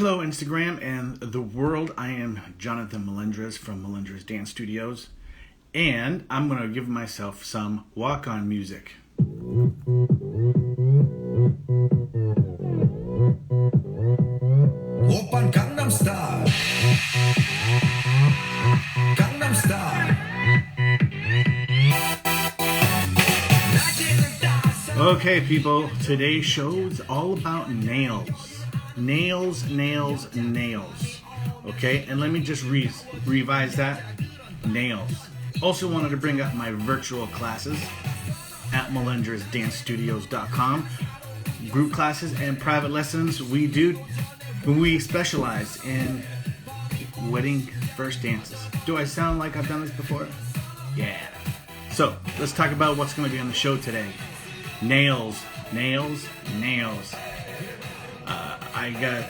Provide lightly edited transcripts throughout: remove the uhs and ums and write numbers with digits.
Hello, Instagram and the world. I am Jonathon Melendrez from Melendrez Dance Studios, and I'm going to give myself some walk-on music. Open Gangnam Style. Gangnam Style. Okay, people, today's show is all about nails. Nails, nails, nails. Okay, and let me just revise that. Nails. Also wanted to bring up my virtual classes at melendrezdancestudios.com. Group classes and private lessons. We specialize in wedding first dances. Do I sound like I've done this before? Yeah. So, let's talk about what's going to be on the show today. Nails, nails, nails. I got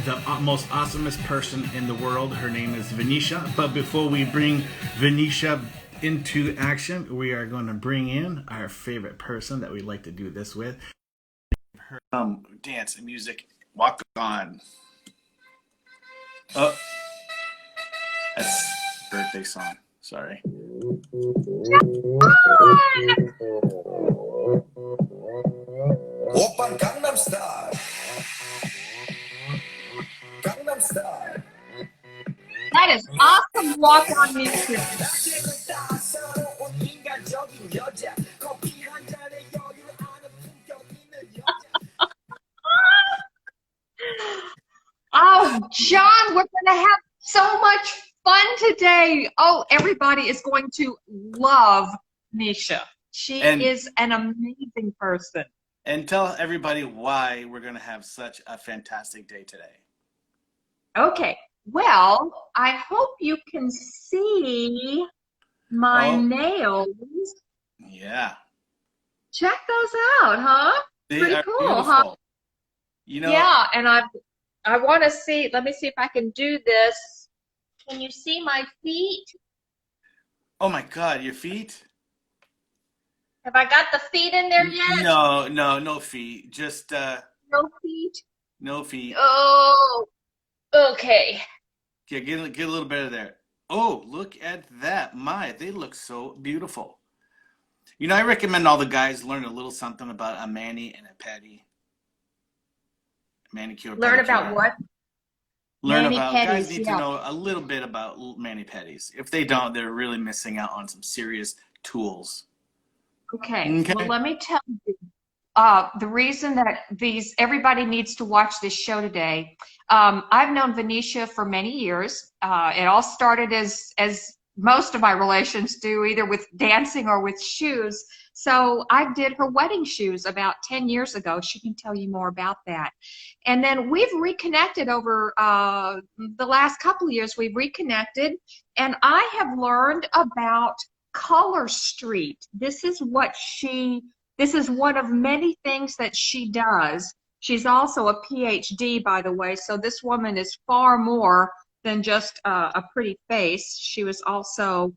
the most awesomest person in the world. Her name is Venetia. But before we bring Venetia into action, we are going to bring in our favorite person that we like to do this with. Her dance and music. Walk on. Oh, that's birthday song. Sorry. Open Gangnam Style. Gangnam Style. That is awesome walk-on music. Oh, John, we're going to have so much fun today. Oh, everybody is going to love Nisha. She is an amazing person. And tell everybody why we're going to have such a fantastic day today. Okay. Well, I hope you can see my nails. Yeah. Check those out, huh? They Pretty are cool, beautiful. huh? You know. Yeah, and I want to see. Let me see if I can do this. Can you see my feet? Oh my God, your feet? Have I got the feet in there yet? No feet. Just no feet. No feet. Oh, okay. Yeah, get a little bit of there. Oh, look at that. They look so beautiful. You know, I recommend all the guys learn a little something about a mani and a pedi. Manicure. Learn pedicure. about what? Learn mani about. pedis, Guys need to know a little bit about mani pedis. If they don't, they're really missing out on some serious tools. Okay. Well, let me tell you. The reason that everybody needs to watch this show today. I've known Venetia for many years. It all started as most of my relations do, either with dancing or with shoes. So I did her wedding shoes about 10 years ago. She can tell you more about that. And then we've reconnected over the last couple of years. We've reconnected, and I have learned about Color Street. This is one of many things that she does. She's also a PhD, by the way, so this woman is far more than just a pretty face. She was also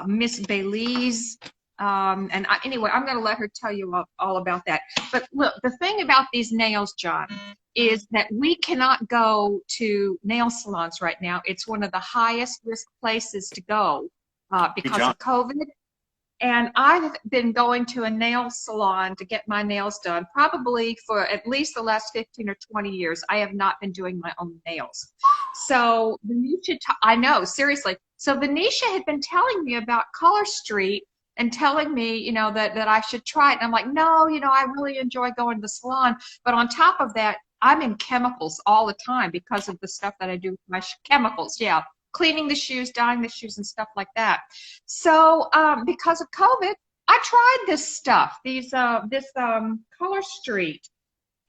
Miss Belize. Anyway, I'm going to let her tell you all about that. But look, the thing about these nails, John, is that we cannot go to nail salons right now. It's one of the highest risk places to go because of COVID. And I've been going to a nail salon to get my nails done probably for at least the last 15 or 20 years. I have not been doing my own nails. So Venetia, I know, seriously. So Venetia had been telling me about Color Street and telling me, that I should try it. And I'm like, no, I really enjoy going to the salon. But on top of that, I'm in chemicals all the time because of the stuff that I do with my chemicals. Yeah. Cleaning the shoes, dyeing the shoes, and stuff like that. So because of COVID, I tried this stuff, this Color Street.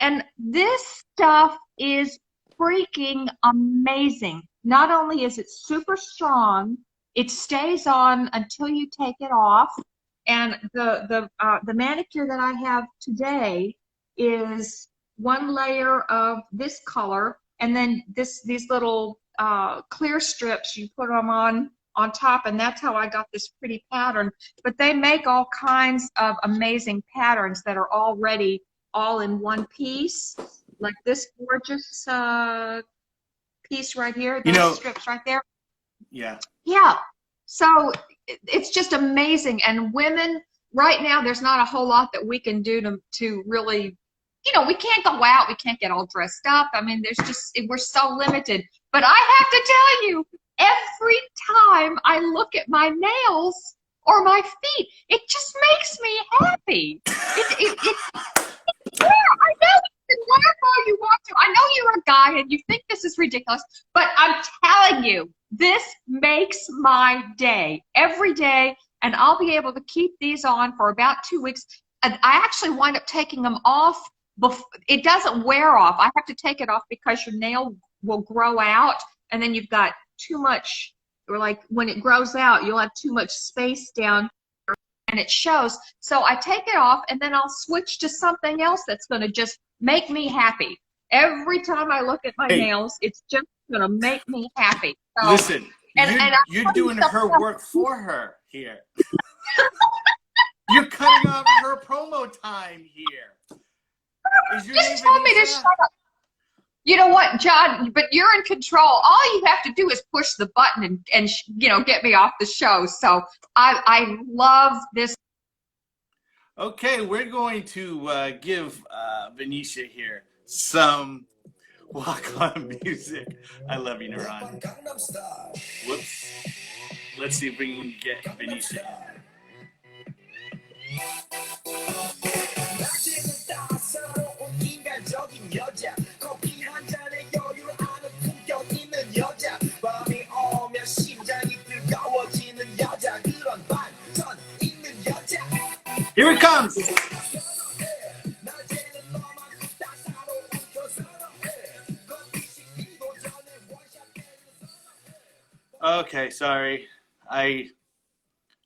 And this stuff is freaking amazing. Not only is it super strong, it stays on until you take it off. And the manicure that I have today is one layer of this color, and then these little clear strips, you put them on top, and that's how I got this pretty pattern. But they make all kinds of amazing patterns that are already all in one piece. like this gorgeous piece right here, You those know, strips right there. yeah. Yeah. So it's just amazing. And women, right now, there's not a whole lot that we can do to really, we can't go out, we can't get all dressed up. I mean, we're so limited. But I have to tell you, every time I look at my nails or my feet, it just makes me happy. It yeah, I know you can laugh all you want to. I know you're a guy and you think this is ridiculous, but I'm telling you, this makes my day every day, and I'll be able to keep these on for about 2 weeks. And I actually wind up taking them off. It doesn't wear off. I have to take it off because your nail will grow out, and then you've got too much, or like when it grows out, you'll have too much space down and it shows. So I take it off and then I'll switch to something else that's going to just make me happy. Every time I look at my Hey, nails, it's just going to make me happy. So, listen, and you're doing her work for her here. You're cutting off her promo time here. Is your name just told me to Venetia? shut up. You know what, John? But you're in control. All you have to do is push the button and get me off the show. So I love this. Okay, we're going to give Venetia here some walk-on music. I love you, Neuron. Gangnam Style. Whoops. Let's see if we can get Venetia. 낮에는 따사로운 인간적인 여자 커피 한 잔에 여유를 아는 품격 있는 여자 밤이 오면 심장이 뜨거워지는 여자 그런 반전 있는 여자 Here it comes. 낮에는 너만큼 따사로운 그 사랑해 커피 식기도 전에 원샷 Okay, sorry. I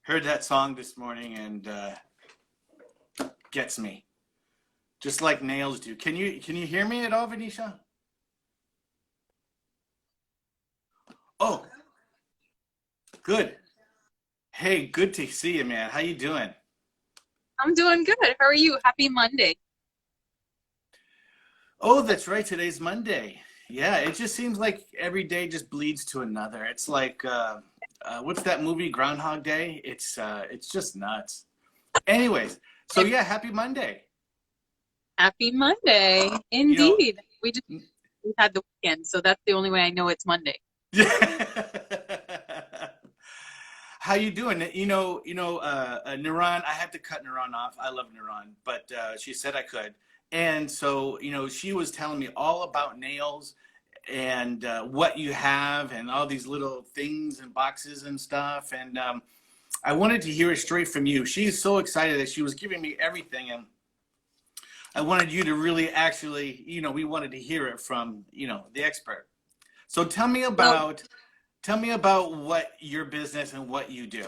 heard that song this morning and gets me. Just like nails do. Can you hear me at all, Venetia? Oh, good. Hey, good to see you, man. How you doing? I'm doing good. How are you? Happy Monday. Oh, that's right. Today's Monday. Yeah, it just seems like every day just bleeds to another. It's like what's that movie, Groundhog Day? It's just nuts. Anyways, so yeah, happy Monday. Happy Monday. You know, Indeed. We had the weekend, so that's the only way I know it's Monday. how you doing? Neuron, I had to cut Neuron off. I love Neuron, but she said I could. And so, she was telling me all about nails and what you have and all these little things and boxes and stuff. And I wanted to hear it straight from you. She's so excited that she was giving me everything. And I wanted you to really actually, we wanted to hear it from, the expert. So tell me about what your business and what you do.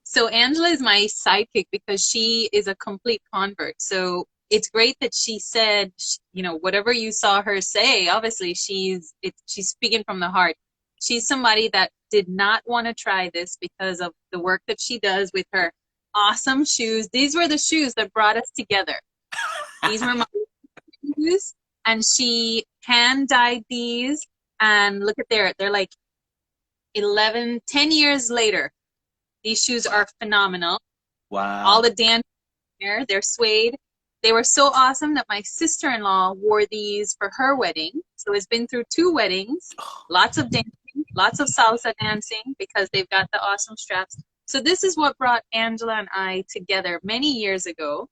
So Angela is my sidekick because she is a complete convert. So it's great that she said, whatever you saw her say, obviously she's speaking from the heart. She's somebody that did not want to try this because of the work that she does with her awesome shoes. These were the shoes that brought us together. These were my shoes, and she hand dyed these. And look at they're like 10 years later. These shoes are phenomenal. Wow. All the dance here, they're suede. They were so awesome that my sister-in-law wore these for her wedding. So it's been through 2 weddings, lots of dancing, lots of salsa dancing because they've got the awesome straps. So this is what brought Angela and I together many years ago.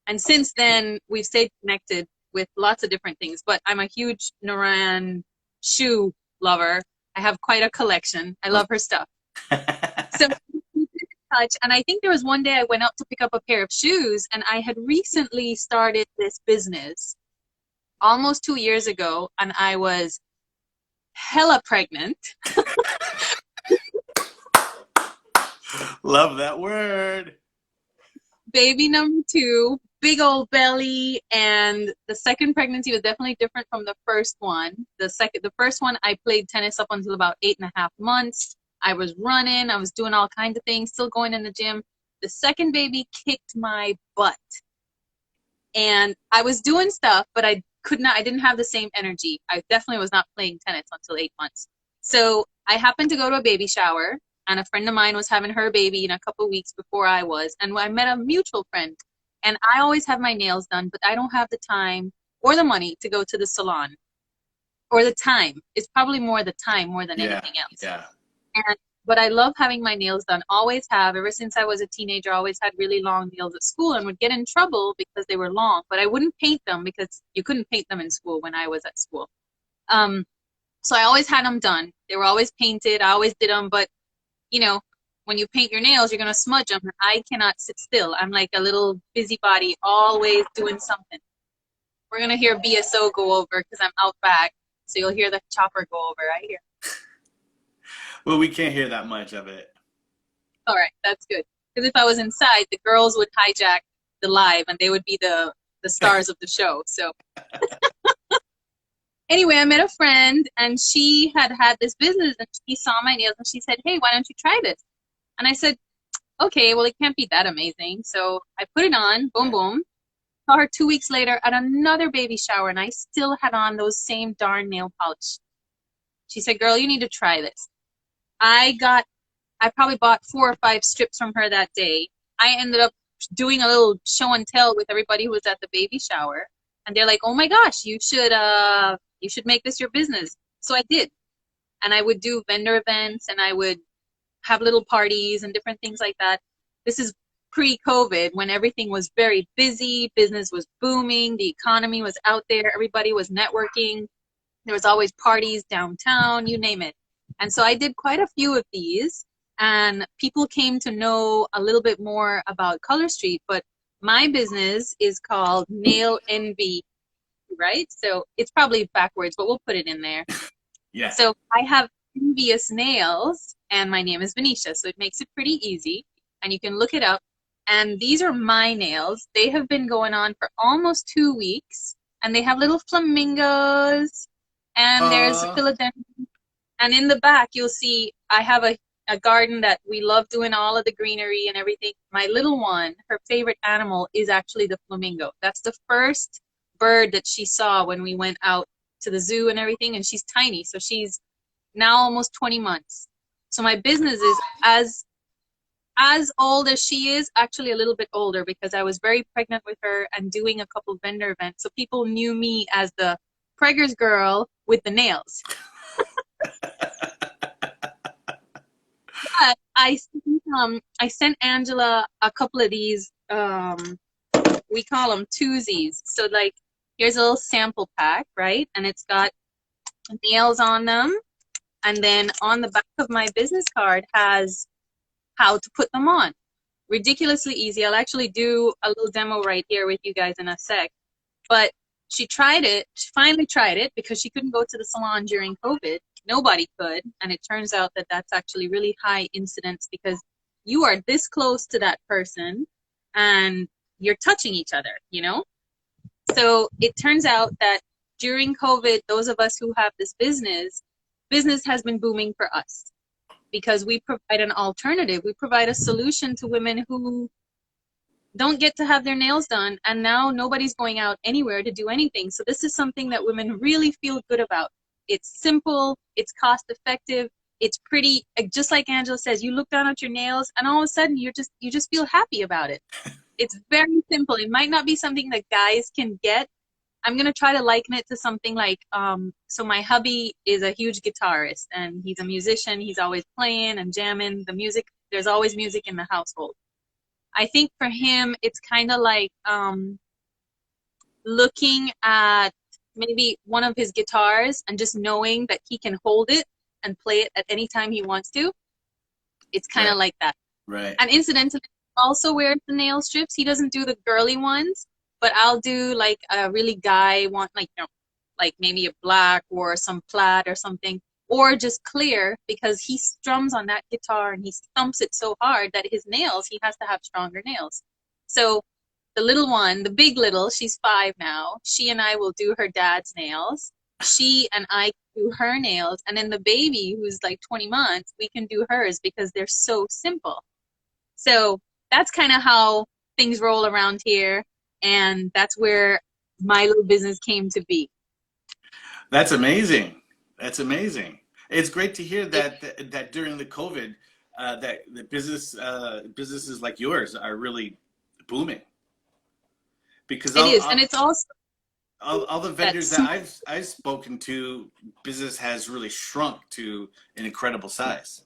And since then, we've stayed connected with lots of different things. But I'm a huge Noran shoe lover. I have quite a collection. I love her stuff. So touch, and I think there was one day I went out to pick up a pair of shoes, and I had recently started this business almost 2 years ago, and I was hella pregnant. Love that word. Baby number 2, big old belly, and the second pregnancy was definitely different from the first one. The first one, I played tennis up until about 8.5 months. I was running, I was doing all kinds of things, still going in the gym. The second baby kicked my butt. And I was doing stuff, but I didn't have the same energy. I definitely was not playing tennis until 8 months. So I happened to go to a baby shower, and a friend of mine was having her baby in a couple of weeks before I was. And I met a mutual friend. And I always have my nails done, but I don't have the time or the money to go to the salon. Or the time. It's probably more the time more than anything else. Yeah. But I love having my nails done. Always have. Ever since I was a teenager, always had really long nails at school and would get in trouble because they were long. But I wouldn't paint them because you couldn't paint them in school when I was at school. So I always had them done. They were always painted. I always did them. But, you know, when you paint your nails, you're going to smudge them. I cannot sit still. I'm like a little busybody, always doing something. We're going to hear BSO go over because I'm out back. So you'll hear the chopper go over right here. Well, we can't hear that much of it. All right, that's good. Because if I was inside, the girls would hijack the live and they would be the stars of the show. So anyway, I met a friend and she had this business and she saw my nails and she said, hey, why don't you try this? And I said, okay, well, it can't be that amazing. So I put it on, boom, boom. Saw her 2 weeks later at another baby shower and I still had on those same darn nail polish. She said, girl, you need to try this. I probably bought 4 or 5 strips from her that day. I ended up doing a little show and tell with everybody who was at the baby shower. And they're like, oh my gosh, you should make this your business. So I did. And I would do vendor events and I would have little parties and different things like that. This is pre-COVID when everything was very busy. Business was booming. The economy was out there. Everybody was networking. There was always parties downtown, you name it. And so I did quite a few of these and people came to know a little bit more about Color Street, but my business is called Nail Envy, right? So it's probably backwards, but we'll put it in there. Yeah. So I have envious nails and my name is Venetia, so it makes it pretty easy and you can look it up. And these are my nails. They have been going on for almost 2 weeks and they have little flamingos and there's a philodendron. And in the back, you'll see I have a garden that we love doing all of the greenery and everything. My little one, her favorite animal is actually the flamingo. That's the first bird that she saw when we went out to the zoo and everything. And she's tiny. So she's now almost 20 months. So my business is as old as she is, actually a little bit older because I was very pregnant with her and doing a couple vendor events. So people knew me as the preggers girl with the nails. But I sent Angela a couple of these, we call them twosies. So like, here's a little sample pack, right? And it's got nails on them. And then on the back of my business card has how to put them on. Ridiculously easy. I'll actually do a little demo right here with you guys in a sec. But she tried it. She finally tried it because she couldn't go to the salon during COVID. Nobody could. And it turns out that that's actually really high incidence because you are this close to that person and you're touching each other, you know? So it turns out that during COVID, those of us who have this business has been booming for us because we provide an alternative. We provide a solution to women who don't get to have their nails done, and now nobody's going out anywhere to do anything. So this is something that women really feel good about. It's simple, it's cost effective, it's pretty. Just like Angela says, you look down at your nails and all of a sudden you just feel happy about it. It's very simple. It might not be something that guys can get. I'm going to try to liken it to something like, so my hubby is a huge guitarist and he's a musician. He's always playing and jamming the music. There's always music in the household. I think for him, it's kind of like looking at maybe one of his guitars and just knowing that he can hold it and play it at any time he wants to. It's kind of like that. Right. And incidentally, he also wears the nail strips. He doesn't do the girly ones, but I'll do like a really guy one, like, you know, like maybe a black or some plaid or something, or just clear because he strums on that guitar and he thumps it so hard that his nails, he has to have stronger nails. So the little one, the big little, she's 5 now. She and I will do her dad's nails. She and I do her nails. And then the baby, who's like 20 months, we can do hers because they're so simple. So that's kind of how things roll around here. And that's where my little business came to be. That's amazing. That's amazing. It's great to hear that during the COVID, that the businesses like yours are really booming. Because It is, and it's also all the that vendors that I've spoken to, business has really shrunk to an incredible size.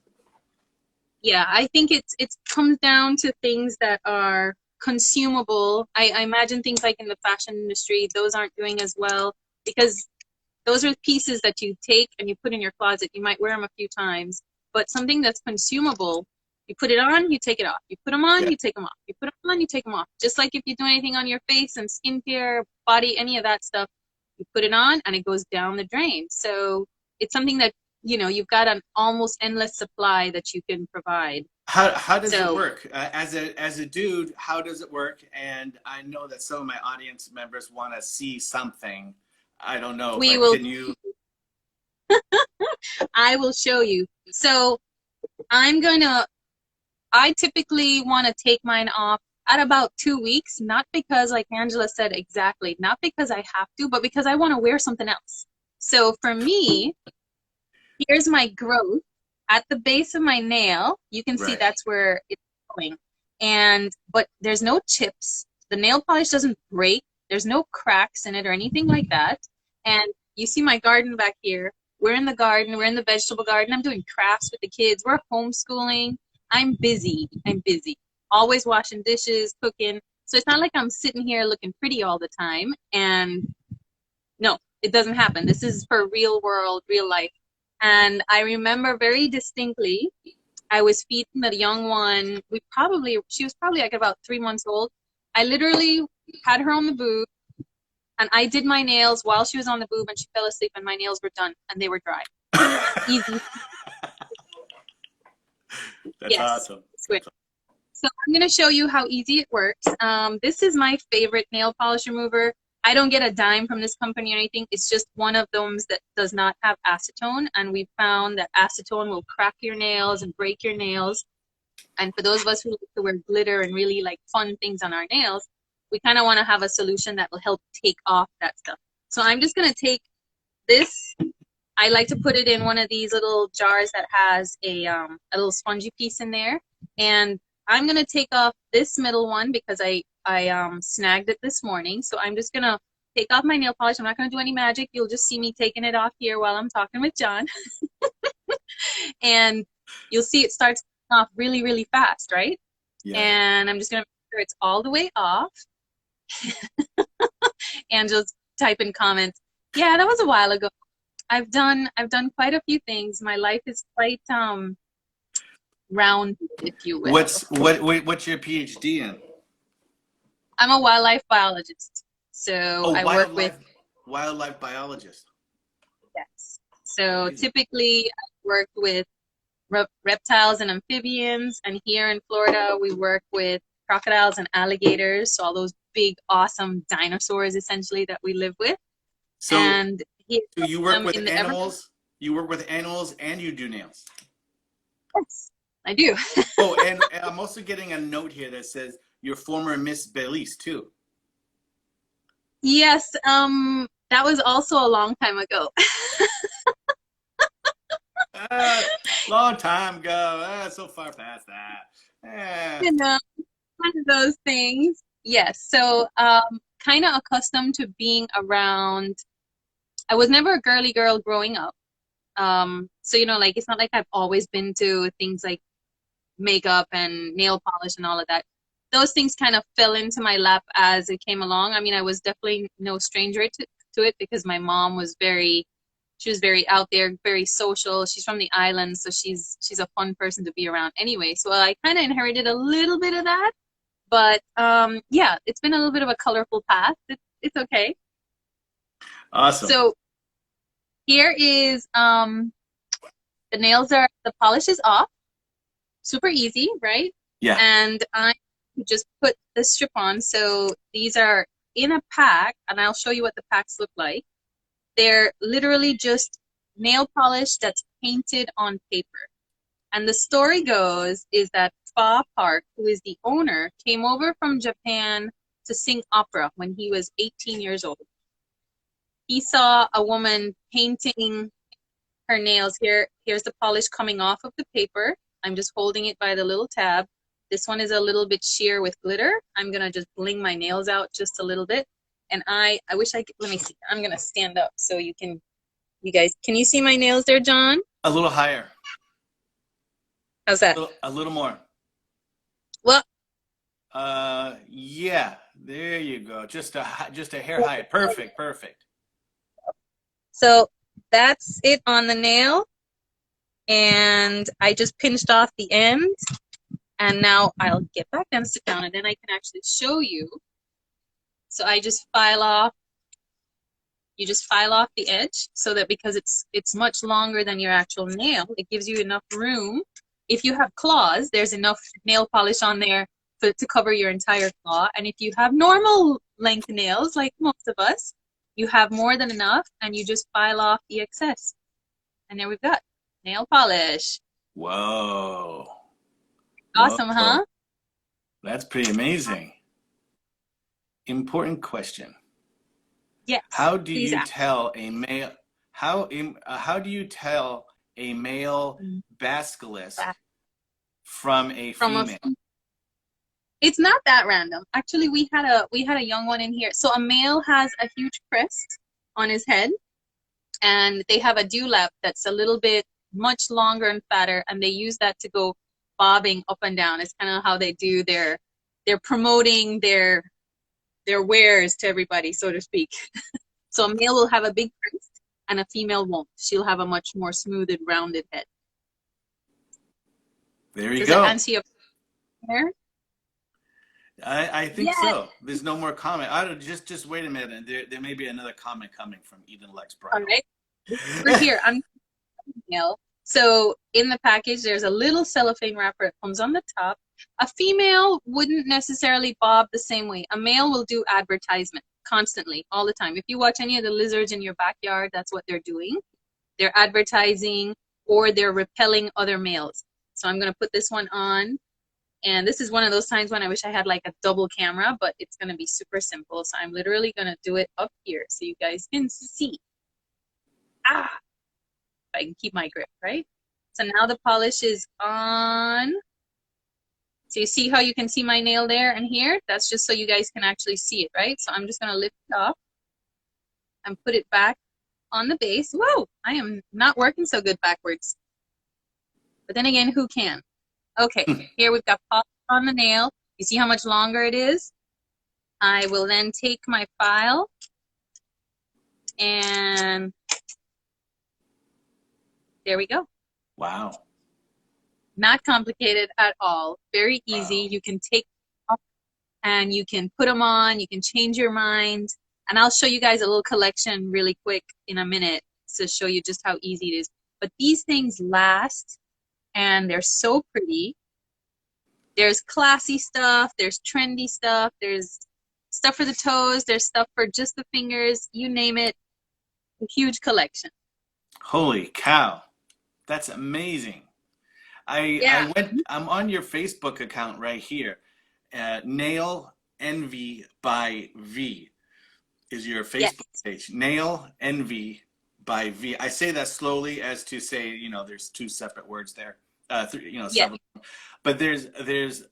yeah, I think it comes down to things that are consumable. I imagine things like in the fashion industry, those aren't doing as well because those are pieces that you take and you put in your closet. You might wear them a few times, but something that's consumable, you put it on, you take it off. You put them on, Yeah. you take them off. You put them on, you take them off. Just like if you do anything on your face and skincare, body, any of that stuff, you put it on and it goes down the drain. So it's something that, you've got an almost endless supply that you can provide. How does it So work? As a dude, how does it work? And I know that some of my audience members want to see something. I don't know, we but will, can you? I will show you. So I typically want to take mine off at about 2 weeks, not because, like Angela said exactly, not because I have to, but because I want to wear something else. So for me, here's my growth at the base of my nail. You can see Right. that's where it's going. But there's no chips. The nail polish doesn't break. There's no cracks in it or anything like that. And you see my garden back here. We're in the garden. We're in the vegetable garden. I'm doing crafts with the kids. We're homeschooling. I'm busy. Always washing dishes, cooking. So it's not like I'm sitting here looking pretty all the time. And no, it doesn't happen. This is for real world, real life. And I remember very distinctly, I was feeding the young one. She was probably like about 3 months old. I literally had her on the boob and I did my nails while she was on the boob and she fell asleep and my nails were done and they were dry. Easy. That's Yes. awesome. Switch. So I'm going to show you how easy it works. This is my favorite nail polish remover. I don't get a dime from this company or anything. It's just one of those that does not have acetone. And we found that acetone will crack your nails and break your nails. And for those of us who like to wear glitter and really like fun things on our nails, we kind of want to have a solution that will help take off that stuff. So I'm just going to take this. I like to put it in one of these little jars that has a little spongy piece in there. And I'm going to take off this middle one because I snagged it this morning. So I'm just going to take off my nail polish. I'm not going to do any magic. You'll just see me taking it off here while I'm talking with John. And you'll see it starts off really, really fast, right? Yeah. And I'm just going to make sure it's all the way off. And just type in comments. Yeah, that was a while ago. I've done quite a few things. My life is quite round, if you will. What's your PhD in? I'm a wildlife biologist. So I work with wildlife biologist. Yes. So typically I work with reptiles and amphibians, and here in Florida we work with crocodiles and alligators, so all those big awesome dinosaurs essentially that we live with. So, and so you work with animals. You work with animals and you do nails. Yes, I do. Oh, and I'm also getting a note here that says you're former Miss Belize too. Yes, that was also a long time ago. Long time ago. So far past that. You know, one of those things. Yes. So kind of accustomed to being around. I was never a girly girl growing up. So, like, it's not like I've always been to things like makeup and nail polish and all of that. Those things kind of fell into my lap as it came along. I mean, I was definitely no stranger to it because my mom was very out there, very social. She's from the island, so she's a fun person to be around anyway. So I kind of inherited a little bit of that. But yeah, it's been a little bit of a colorful path. It's okay. Awesome. So here is the polish is off. Super easy, right? Yeah. And I just put the strip on. So these are in a pack, and I'll show you what the packs look like. They're literally just nail polish that's painted on paper. And the story goes is that Fa Park, who is the owner, came over from Japan to sing opera when he was 18 years old. He saw a woman painting her nails. Here's the polish coming off of the paper. I'm just holding it by the little tab. This one is a little bit sheer with glitter. I'm gonna just bling my nails out just a little bit. And I wish I could, let me see. I'm gonna stand up so you guys, can you see my nails there, John? A little higher. How's that? A little more. Well, yeah, there you go. Just a hair higher. Perfect. so that's it on the nail. And I just pinched off the end. And now I'll get back and sit down, and then I can actually show you. So I just file off. You just file off the edge so that because it's much longer than your actual nail, it gives you enough room. If you have claws, there's enough nail polish on there to cover your entire claw. And if you have normal length nails, like most of us, you have more than enough, and you just file off the excess. And there we've got nail polish. Whoa. Awesome, huh? That's pretty amazing. Important question. Yes. How do you tell a male? How do you tell a male basculus from a female? It's not that random. Actually, we had a young one in here. So a male has a huge crest on his head, and they have a dewlap that's a little bit much longer and fatter, and they use that to go bobbing up and down. It's kind of how they do they're promoting their wares to everybody, so to speak. So a male will have a big crest and a female won't. She'll have a much more smoothed, rounded head. There you go. Does that answer your question? I think so. There's no more comment. Just wait a minute. There may be another comment coming from Eden Lex Bridal. All right. We're here. I'm male. So in the package, there's a little cellophane wrapper. It comes on the top. A female wouldn't necessarily bob the same way. A male will do advertisement constantly, all the time. If you watch any of the lizards in your backyard, that's what they're doing. They're advertising, or they're repelling other males. So I'm going to put this one on. And this is one of those times when I wish I had like a double camera, but it's going to be super simple. So I'm literally going to do it up here so you guys can see. If I can keep my grip, right? So now the polish is on. So you see how you can see my nail there and here? That's just so you guys can actually see it, right? So I'm just going to lift it off and put it back on the base. Whoa, I am not working so good backwards. But then again, who can? Okay, here we've got polish on the nail. You see how much longer it is? I will then take my file and there we go. Wow. Not complicated at all. Very easy. Wow. You can take off and you can put them on. You can change your mind. And I'll show you guys a little collection really quick in a minute to show you just how easy it is. But these things last and they're so pretty. There's classy stuff. There's trendy stuff. There's stuff for the toes. There's stuff for just the fingers. You name it. A huge collection. Holy cow. That's amazing. I'm on your Facebook account right here. Nail Envy by V is your Facebook page. Nail Envy by V. I say that slowly as to say, there's two separate words there. Several. But there's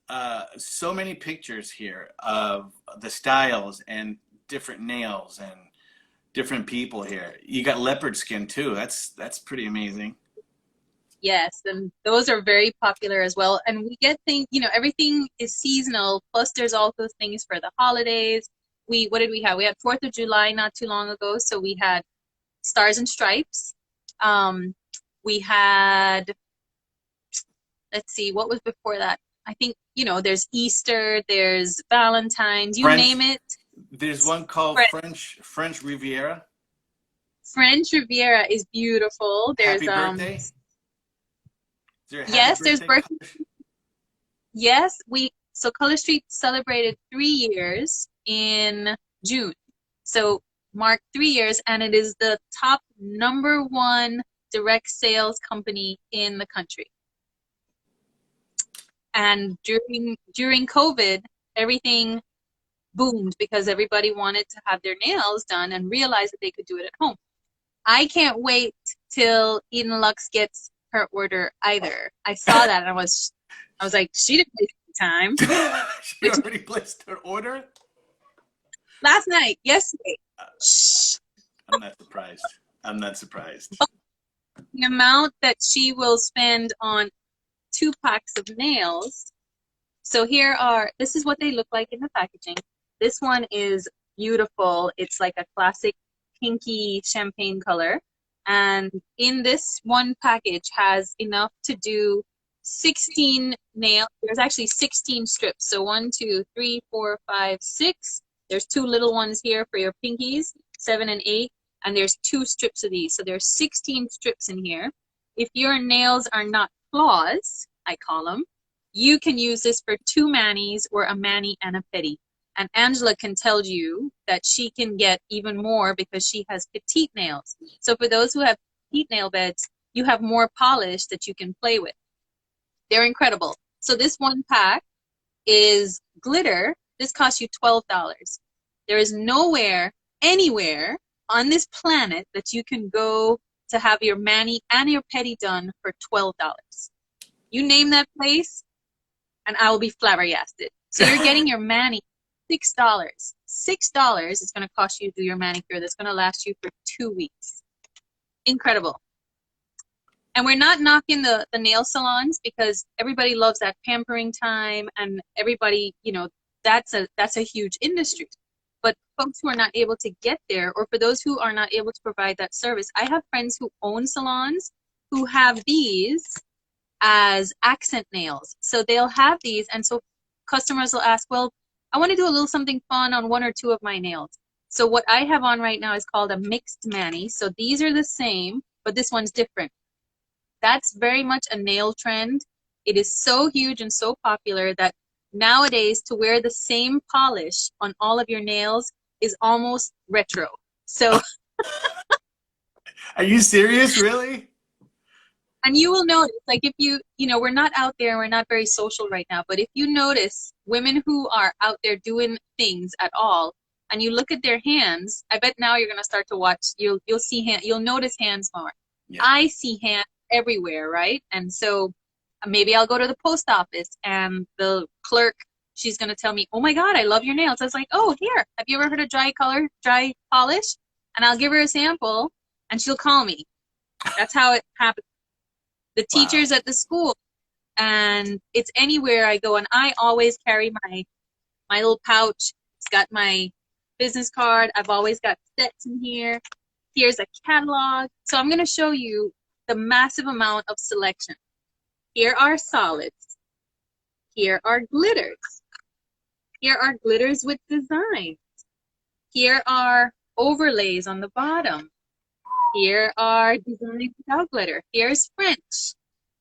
so many pictures here of the styles and different nails and different people here. You got leopard skin too. That's pretty amazing. Yes, and those are very popular as well. And we get things, everything is seasonal. Plus, there's also things for the holidays. What did we have? We had 4th of July not too long ago. So we had Stars and Stripes. We had, let's see, what was before that? I think, there's Easter, there's Valentine's, name it. There's one called French Riviera. French Riviera is beautiful. There's Happy birthday. Yes, there's birthday. Yes, so Color Street celebrated 3 years in June. So marked 3 years, and it is the top #1 direct sales company in the country. And during COVID, everything boomed because everybody wanted to have their nails done and realized that they could do it at home. I can't wait till Eden Lux gets her order either. I saw that and I was like, she didn't waste any time. She already placed her order? Last night, yesterday. Shh. I'm not surprised. I'm not surprised. The amount that she will spend on 2 packs of nails. So this is what they look like in the packaging. This one is beautiful. It's like a classic pinky champagne color. And in this one package has enough to do 16 nails. There's actually 16 strips. So 1, 2, 3, 4, 5, 6. There's 2 little ones here for your pinkies, 7 and 8. And there's 2 strips of these. So there's 16 strips in here. If your nails are not claws, I call them, you can use this for 2 manis or a mani and a pedi. And Angela can tell you that she can get even more because she has petite nails. So for those who have petite nail beds, you have more polish that you can play with. They're incredible. So this one pack is glitter. This costs you $12. There is nowhere, anywhere on this planet that you can go to have your mani and your pedi done for $12. You name that place, and I will be flabbergasted. So you're getting your mani $6. $6 is going to cost you to do your manicure. That's going to last you for 2 weeks. Incredible. And we're not knocking the nail salons because everybody loves that pampering time, and everybody, that's a huge industry. But folks who are not able to get there, or for those who are not able to provide that service, I have friends who own salons who have these as accent nails. So they'll have these, and so customers will ask, well, I want to do a little something fun on 1 or 2 of my nails. So what I have on right now is called a mixed mani. So these are the same, but this one's different. That's very much a nail trend. It is so huge and so popular that nowadays to wear the same polish on all of your nails is almost retro. So Are you serious? Really? and you will notice, like if we're not out there, we're not very social right now, but if you notice women who are out there doing things at all, and you look at their hands, I bet now you're going to start to watch, you'll notice hands more. Yeah. I see hands everywhere, right? And so maybe I'll go to the post office and the clerk, she's going to tell me, oh my God, I love your nails. I was like, oh, here, have you ever heard of dry polish? And I'll give her a sample and she'll call me. That's how it happens. The teachers at the school, and it's anywhere I go, and I always carry my little pouch. It's got my business card. I've always got sets in here. Here's a catalog. So I'm going to show you the massive amount of selection. Here are solids. Here are glitters. Here are glitters with designs. Here are overlays on the bottom. Here are designs without glitter. Here's French.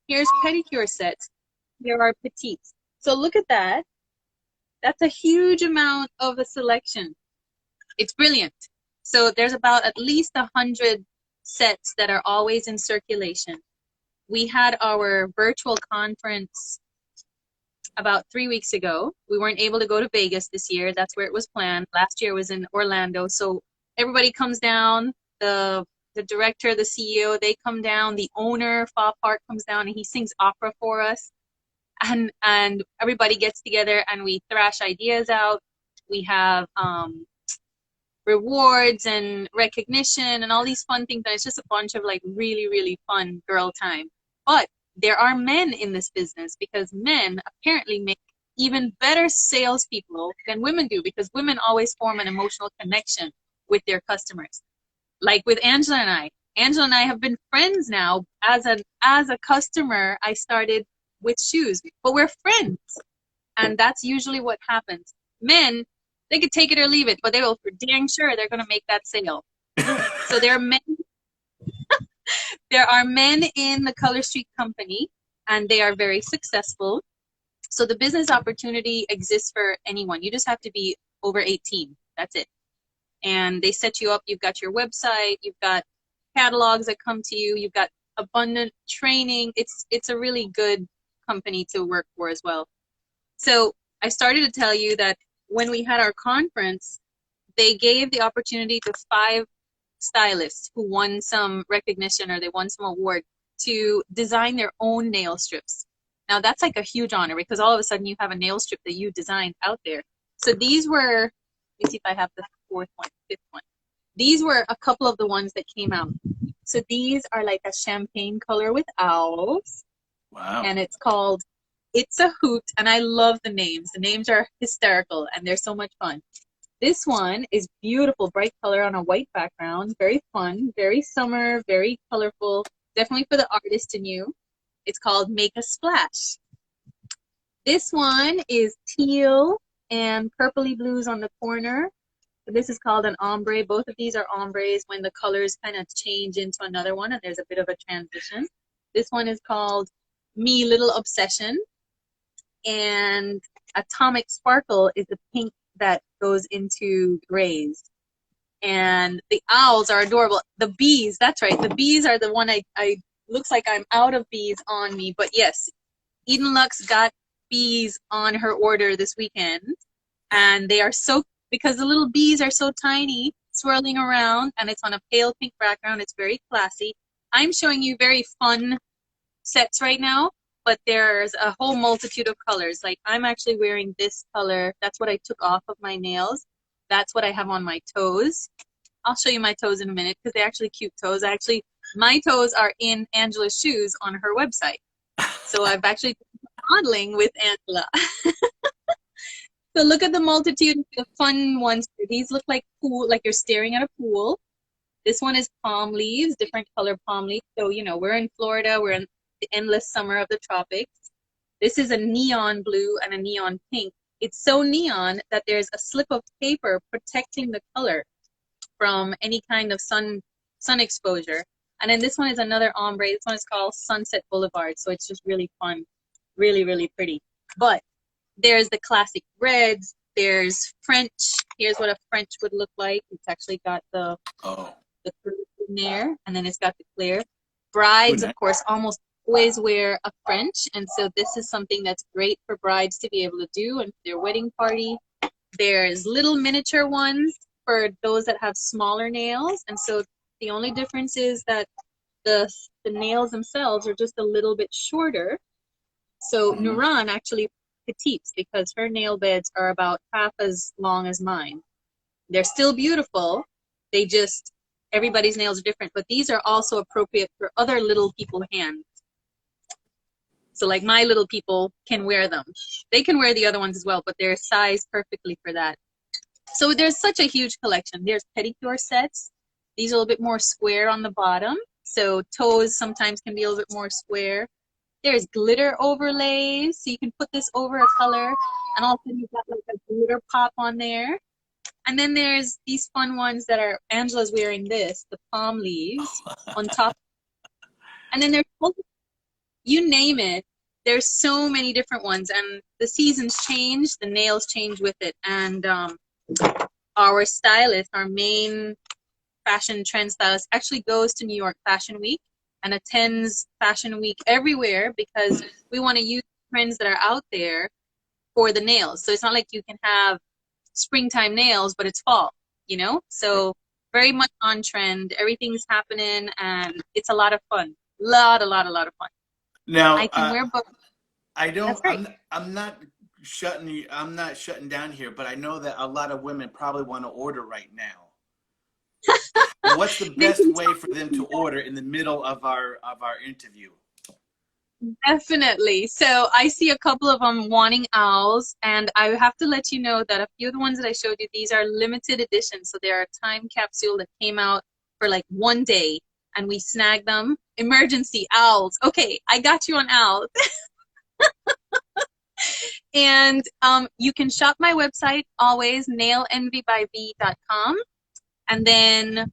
Here's pedicure sets. Here are petites. So look at that. That's a huge amount of a selection. It's brilliant. So there's about at least 100 sets that are always in circulation. We had our virtual conference about 3 weeks ago. We weren't able to go to Vegas this year. That's where it was planned. Last year was in Orlando. So everybody comes down. The director, the CEO, they come down. The owner, Fa Park, comes down and he sings opera for us. And everybody gets together and we thrash ideas out. We have rewards and recognition and all these fun things. And it's just a bunch of like really, really fun girl time. But there are men in this business because men apparently make even better salespeople than women do, because women always form an emotional connection with their customers. Like with Angela and I. Angela and I have been friends now. As a customer, I started with shoes, but we're friends. And that's usually what happens. Men, they could take it or leave it, but they will for dang sure they're going to make that sale. So there are men in the Color Street Company, and they are very successful. So the business opportunity exists for anyone. You just have to be over 18. That's it. And they set you up. You've got your website. You've got catalogs that come to you. You've got abundant training. It's a really good company to work for as well. So I started to tell you that when we had our conference, they gave the opportunity to 5 stylists who won some recognition or they won some award to design their own nail strips. Now that's like a huge honor because all of a sudden you have a nail strip that you designed out there. So these were, let me see if I have the 4th one, 5th one. These were a couple of the ones that came out. So these are like a champagne color with owls. Wow. And it's called It's a Hoot. And I love the names. The names are hysterical and they're so much fun. This one is beautiful, bright color on a white background. Very fun, very summer, very colorful. Definitely for the artist in you. It's called Make a Splash. This one is teal and purpley blues on the corner. This is called an ombre. Both of these are ombres when the colors kind of change into another one and there's a bit of a transition. This one is called Me Little Obsession. And Atomic Sparkle is the pink that goes into grays. And the owls are adorable. The bees, that's right. The bees are the one I looks like I'm out of bees on me. But yes, Eden Lux got bees on her order this weekend. And they are so, because the little bees are so tiny, swirling around, and it's on a pale pink background. It's very classy. I'm showing you very fun sets right now, but there's a whole multitude of colors. Like I'm actually wearing this color. That's what I took off of my nails. That's what I have on my toes. I'll show you my toes in a minute because they're actually cute toes. My toes are in Angela's shoes on her website. So I've actually been modeling with Angela. So look at the multitude of fun ones. These look like pool, like you're staring at a pool. This one is palm leaves, different color palm leaves. So, you know, we're in Florida. We're in the endless summer of the tropics. This is a neon blue and a neon pink. It's so neon that there's a slip of paper protecting the color from any kind of sun exposure. And then this one is another ombre. This one is called Sunset Boulevard. So it's just really fun, really, really pretty. But there's the classic reds. There's French. Here's what a French would look like. It's actually got the curve in there, and then it's got the clear. Brides, of course, almost always wear a French, and so this is something that's great for brides to be able to do and their wedding party. There's little miniature ones for those that have smaller nails, and so the only difference is that the nails themselves are just a little bit shorter. So Nuran actually petites because her nail beds are about half as long as mine. They're still beautiful. They just, everybody's nails are different, but these are also appropriate for other little people hands. So like my little people can wear them. They can wear the other ones as well, but they're sized perfectly for that. So there's such a huge collection. There's pedicure sets. These are a little bit more square on the bottom. So toes sometimes can be a little bit more square. There's glitter overlays, so you can put this over a color, and also you've got like a glitter pop on there. And then there's these fun ones that are, Angela's wearing this, the palm leaves on top. And then there's, you name it, there's so many different ones, and the seasons change, the nails change with it. And our stylist, our main fashion trend stylist, actually goes to New York Fashion Week and attends Fashion Week everywhere because we want to use trends that are out there for the nails. So it's not like you can have springtime nails, but it's fall, you know? So very much on trend. Everything's happening and it's a lot of fun. A lot of fun. Now, I can wear both. I don't, Right. I'm not shutting down here, but I know that a lot of women probably want to order right now. What's the best way for them to order in the middle of our interview? Definitely. So I see a couple of them wanting owls, and I have to let you know that a few of the ones that I showed you, these are limited editions. So they're a time capsule that came out for like one day, and we snagged them. Emergency owls. Okay, I got you on owls. And you can shop my website, always, nailenvybyv.com. And then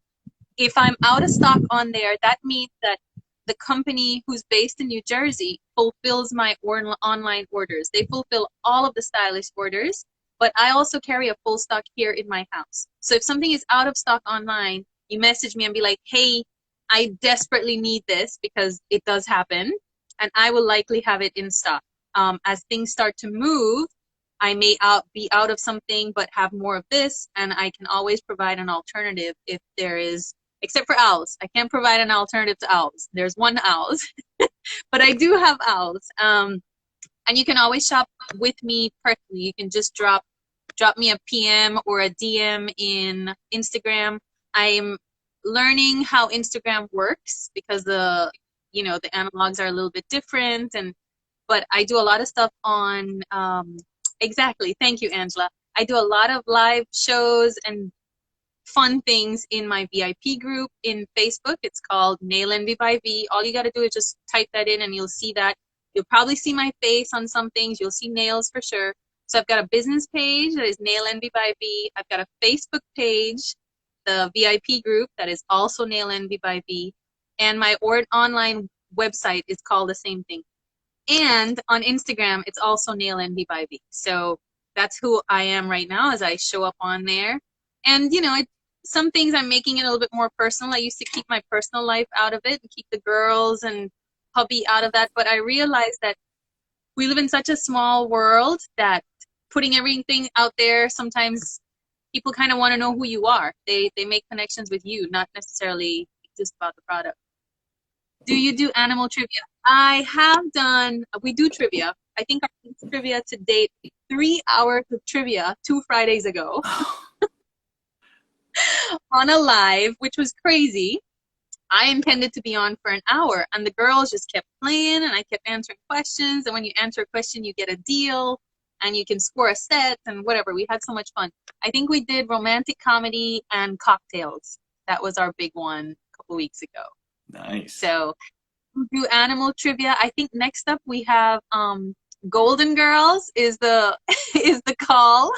if I'm out of stock on there, that means that the company who's based in New Jersey fulfills my online orders. They fulfill all of the stylish orders, but I also carry a full stock here in my house. So if something is out of stock online, you message me and be like, hey, I desperately need this, because it does happen, and I will likely have it in stock. As things start to move, I may be out of something, but have more of this, and I can always provide an alternative if there is, except for owls. I can't provide an alternative to owls. There's one owls, but I do have owls. And you can always shop with me personally. You can just drop me a PM or a DM in Instagram. I'm learning how Instagram works because the analogs are a little bit different, but I do a lot of stuff on exactly. Thank you, Angela. I do a lot of live shows and fun things in my VIP group in Facebook. It's called Nail Envy by V. All you got to do is just type that in and you'll see that. You'll probably see my face on some things. You'll see nails for sure. So I've got a business page that is Nail Envy by V. I've got a Facebook page, the VIP group, that is also Nail Envy by V. And my online website is called the same thing. And on Instagram, it's also Nail Envy by V. So that's who I am right now as I show up on there. And, some things I'm making it a little bit more personal. I used to keep my personal life out of it and keep the girls and hubby out of that. But I realized that we live in such a small world that putting everything out there, sometimes people kind of want to know who you are. They make connections with you, not necessarily just about the product. Do you do animal trivia? We do trivia. I think our trivia to date, 3 hours of trivia 2 Fridays ago on a live, which was crazy. I intended to be on for an hour, and the girls just kept playing, and I kept answering questions. And when you answer a question, you get a deal, and you can score a set and whatever. We had so much fun. I think we did romantic comedy and cocktails. That was our big one a couple weeks ago. Nice. So we do animal trivia. I think next up we have Golden Girls is the is the call.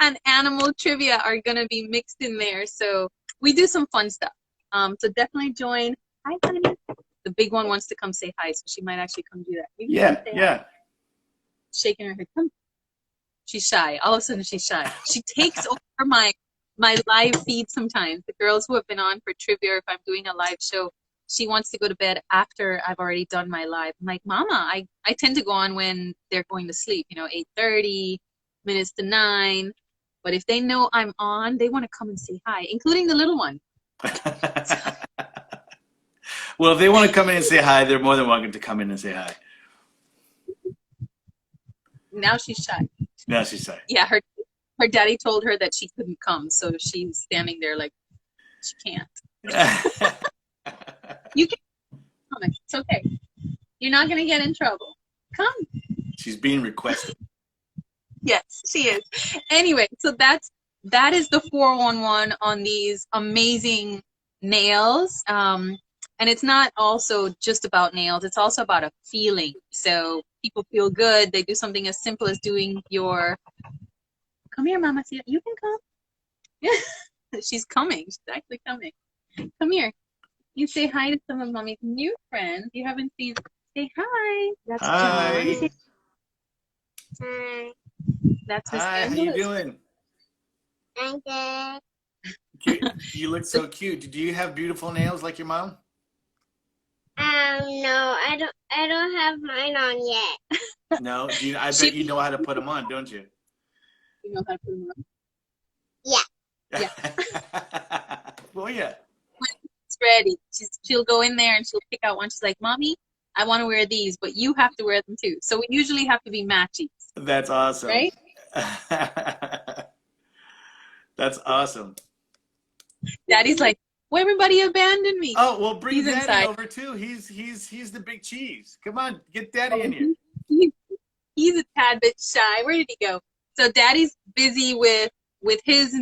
And animal trivia are gonna be mixed in there. So we do some fun stuff. So definitely join. Hi, honey. The big one wants to come say hi, so she might actually come do that. Yeah. Shaking her head. Come. She's shy. All of a sudden, she's shy. She takes over my live feed sometimes. The girls who have been on for trivia, if I'm doing a live show, she wants to go to bed after I've already done my live. I'm like, Mama, I tend to go on when they're going to sleep, 8:30, minutes to 9. But if they know I'm on, they want to come and say hi, including the little one. Well, if they want to come in and say hi, they're more than welcome to come in and say hi. Now she's shy. Yeah, her daddy told her that she couldn't come, so she's standing there like she can't. You can come. It's okay. You're not going to get in trouble. Come. She's being requested. Yes, she is. Anyway, so that is the 411 on these amazing nails. And it's not also just about nails. It's also about a feeling. So people feel good. They do something as simple as doing your, come here, Mama. See, you can come. Yeah, she's coming. She's actually coming. Come here. You say hi to some of Mommy's new friends. You haven't seen. Say hi. That's Hi. John. Hi. That's Miss Hi, Angela. how you doing? I'm good. Cute. You look so cute. Do you have beautiful nails like your mom? No, I don't have mine on yet. No? I bet you know how to put them on, don't you? You know how to put them on? Yeah. Yeah. Well, yeah. When it's ready, she'll go in there and she'll pick out one. She's like, Mommy, I want to wear these, but you have to wear them too. So we usually have to be matchy. That's awesome. Right? That's awesome. Daddy's like, well, everybody abandoned me. Oh, well, bring He's Daddy inside. over too. He's the big cheese. Come on, get Daddy in here. He's a tad bit shy. Where did he go? So Daddy's busy with his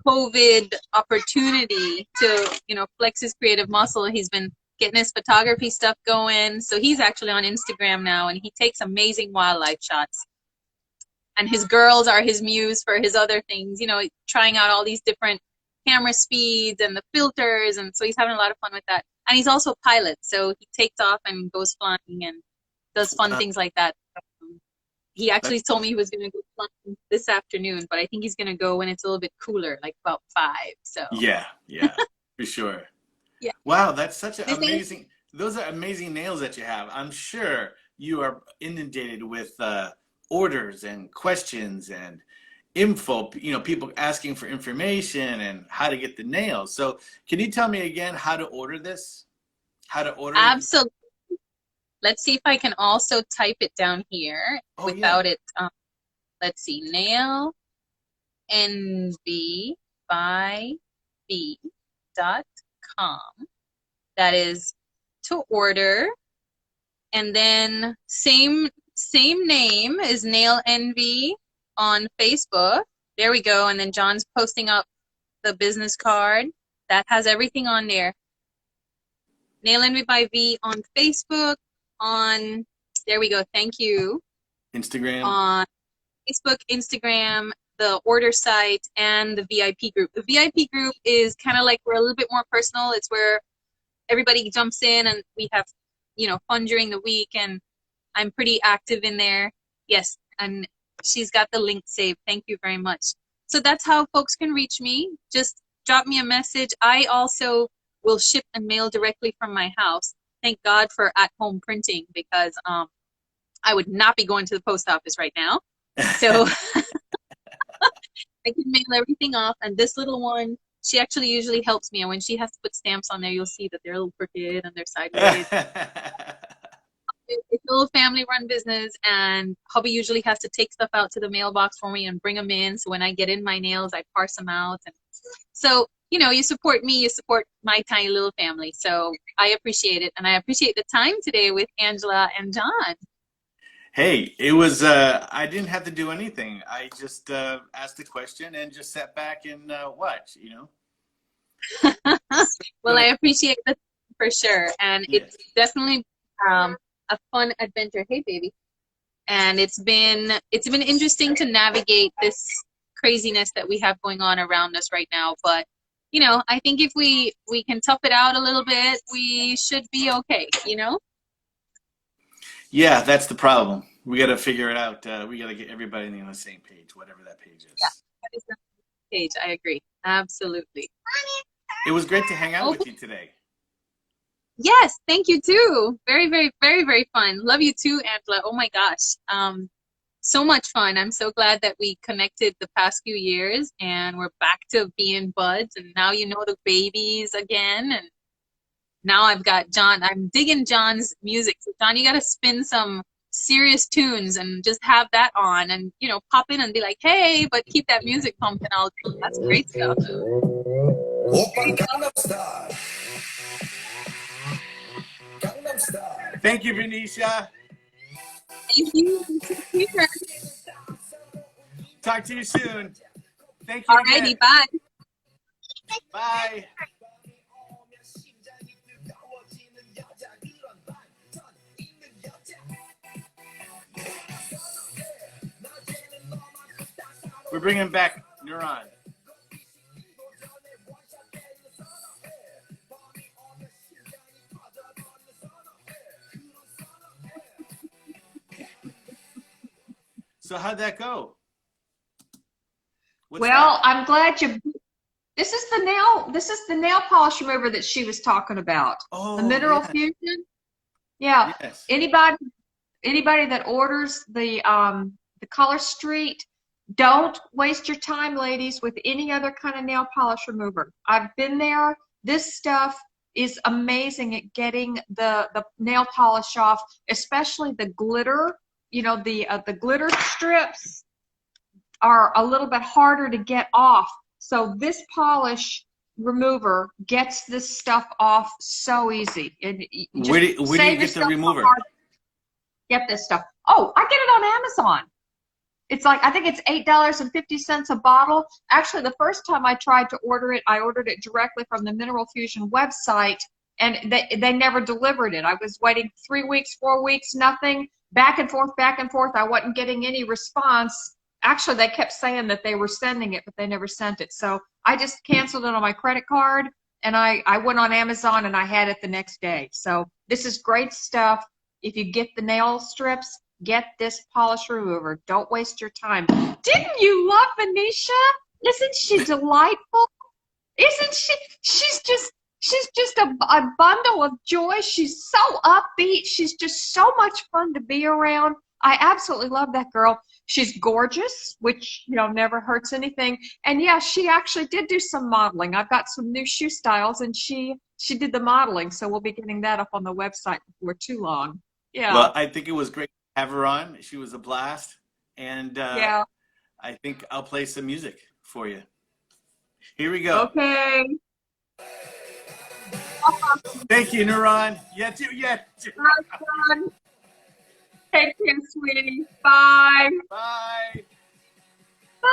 COVID opportunity to flex his creative muscle. He's been getting his photography stuff going. So he's actually on Instagram now, and he takes amazing wildlife shots. And his girls are his muse for his other things, trying out all these different camera speeds and the filters. And so he's having a lot of fun with that. And he's also a pilot. So he takes off and goes flying and does fun things like that. He actually told me he was going to go flying this afternoon, but I think he's going to go when it's a little bit cooler, like about 5. So Yeah, for sure. Yeah. Wow, that's such an amazing. Those are amazing nails that you have. I'm sure you are inundated with orders and questions and info, people asking for information and how to get the nails. So can you tell me again how to order this? How to order it? Absolutely. Let's see if I can also type it down here without it. Let's see, nail envy by b.com. That is to order. And then same name is Nail Envy on Facebook. There we go. And then John's posting up the business card. That has everything on there. Nail Envy by V on Facebook. There we go. Thank you. Instagram. On Facebook, Instagram, the order site, and the VIP group. The VIP group is kind of like we're a little bit more personal. It's where everybody jumps in and we have, fun during the week, and I'm pretty active in there. Yes, and she's got the link saved. Thank you very much. So that's how folks can reach me. Just drop me a message. I also will ship and mail directly from my house. Thank God for at-home printing, because I would not be going to the post office right now. So I can mail everything off. And this little one, she actually usually helps me. And when she has to put stamps on there, you'll see that they're a little crooked and they're sideways. It's a little family-run business, and hubby usually has to take stuff out to the mailbox for me and bring them in. So when I get in my nails, I parse them out. And so, you support me, you support my tiny little family. So I appreciate it, and I appreciate the time today with Angela and John. Hey, it was, I didn't have to do anything. I just asked a question and just sat back and watched, Well, I appreciate that for sure. And it's definitely a fun adventure. Hey, baby. And it's been interesting to navigate this craziness that we have going on around us right now. But, I think if we can tough it out a little bit, we should be okay, Yeah, that's the problem. We got to figure it out. We got to get everybody on the same page, whatever that page is. Yeah, that is the page. I agree. Absolutely. It was great to hang out with you today. Yes, thank you too. Very, very, very, very fun. Love you too, Angela. Oh my gosh. So much fun. I'm so glad that we connected the past few years and we're back to being buds, and now the babies again. And now I've got John. I'm digging John's music. So John, you got to spin some serious tunes and just have that on and, pop in and be like, hey, but keep that music pumping all day. That's great stuff. Thank you, Venetia. Thank you. Talk to you soon. Thank you. Alrighty, bye. Bye. We're bringing back Neuron. So how'd that go? I'm glad this is the nail polish remover that she was talking about. Oh, the Mineral Fusion. Yeah. Yes. Anybody that orders the Color Street, don't waste your time, ladies, with any other kind of nail polish remover. I've been there. This stuff is amazing at getting the nail polish off, especially the glitter. The glitter strips are a little bit harder to get off. So this polish remover gets this stuff off so easy. And where do you get the remover? Get this stuff. Oh, I get it on Amazon. It's like, I think it's $8.50 a bottle. Actually, the first time I tried to order it, I ordered it directly from the Mineral Fusion website, and they never delivered it. I was waiting 3 weeks, 4 weeks, nothing. Back and forth, back and forth. I wasn't getting any response. Actually, they kept saying that they were sending it, but they never sent it. So I just canceled it on my credit card, and I went on Amazon, and I had it the next day. So this is great stuff. If you get the nail strips, get this polish remover. Don't waste your time. Didn't you love Venetia? Isn't she delightful? Isn't she? She's just she's just a bundle of joy. She's so upbeat. She's just so much fun to be around. I absolutely love that girl. She's gorgeous, which, you know, never hurts anything. And yeah, she actually did do some modeling. I've got some new shoe styles, and she did the modeling. So we'll be getting that up on the website before too long. Yeah. Well, I think it was great to have her on. She was a blast. And Yeah. I think I'll play some music for you. Here we go. Okay. Thank you, Neuron. Yeah, too. Take care, sweetie. Bye. Bye. Bye.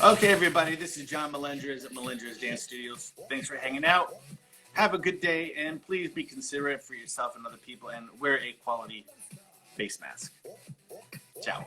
Okay, everybody, this is John Melendrez at Melendrez Dance Studios. Thanks for hanging out. Have a good day, and please be considerate for yourself and other people, and wear a quality face mask. Ciao.